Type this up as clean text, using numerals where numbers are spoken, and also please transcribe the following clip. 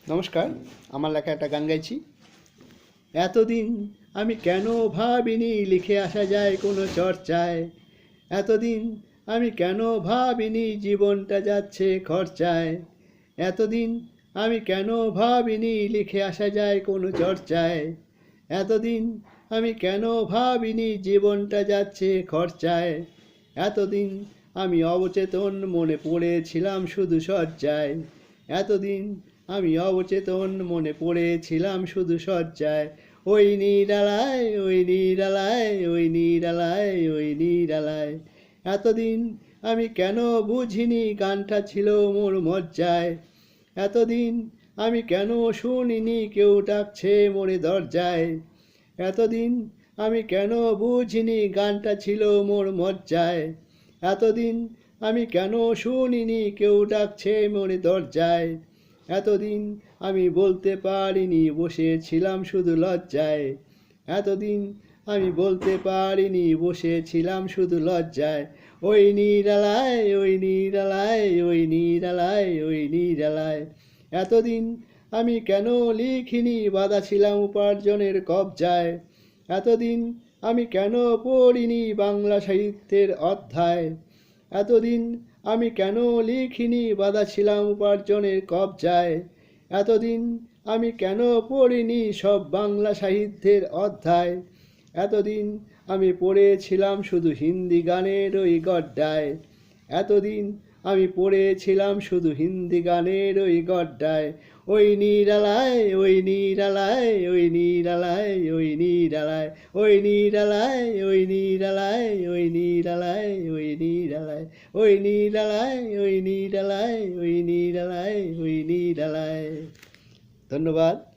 নমস্কার, আমার লেখা একটা গান গাইছি। এতদিন আমি কেন ভাবিনি লিখে আসা যায় কোনো চর্চায়। এতদিন আমি কেন ভাবিনি জীবনটা যাচ্ছে খরচায়। এতদিন আমি কেন ভাবিনি লিখে আসা যায় কোনো চর্চায়। এতদিন আমি কেন ভাবিনি জীবনটা যাচ্ছে খরচায়। এতদিন আমি অবচেতন মনে পড়েছিলাম শুধু শয্যায়। এতদিন আমি অবচেতন মনে পড়েছিলাম শুধু শয্যায়। ওই নিরালায়, ওই নিরালায়, ওই নিরালায়, ওই নিরালায়। এতদিন আমি কেন বুঝিনি গানটা ছিল মোর মজ্জায়। এতদিন আমি কেন শুনিনি কেউ ডাকছে মোরে দরজায়। এতদিন আমি কেন বুঝিনি গানটা ছিল মোর মজ্জায়। এতদিন আমি কেন শুনিনি কেউ ডাকছে মোরে দরজায়। এতদিন আমি বলতে পারিনি বসেছিলাম শুধু লজ্জায়। এতদিন আমি বলতে পারিনি বসেছিলাম শুধু লজ্জায়। ওই নিরালায়, ওই নিরালায়, ওই নিরালায়, ওই নিরালায়। এতদিন আমি কেন লিখিনি বাঁধা ছিলাম উপার্জনের কবজায়। এতদিন আমি কেন পড়িনি বাংলা সাহিত্যের অধ্যায়। এতদিন আমি কেন লিখিনি বাঁধা ছিলাম উপার্জনের কবজায়। এতদিন আমি কেন পড়িনি সব বাংলা সাহিত্যের অধ্যায়। এতদিন আমি পড়েছিলাম শুধু হিন্দি গানের ওই গড্ডায়। এতদিন আমি পড়েছিলাম শুধু হিন্দি গানের ওই গড্ডায়। ওই নিরালায়, ওই নিরালায়, ওই নিরালায়, ওই নিরালায়, ওই নিরালায়, ওই নিরালায়, ওই নিরালায়, ওই নিরালায়, ওই নিরালায়, ওই নিরালায়, ওই নিরালায়, ওই নিরালায়। ধন্যবাদ।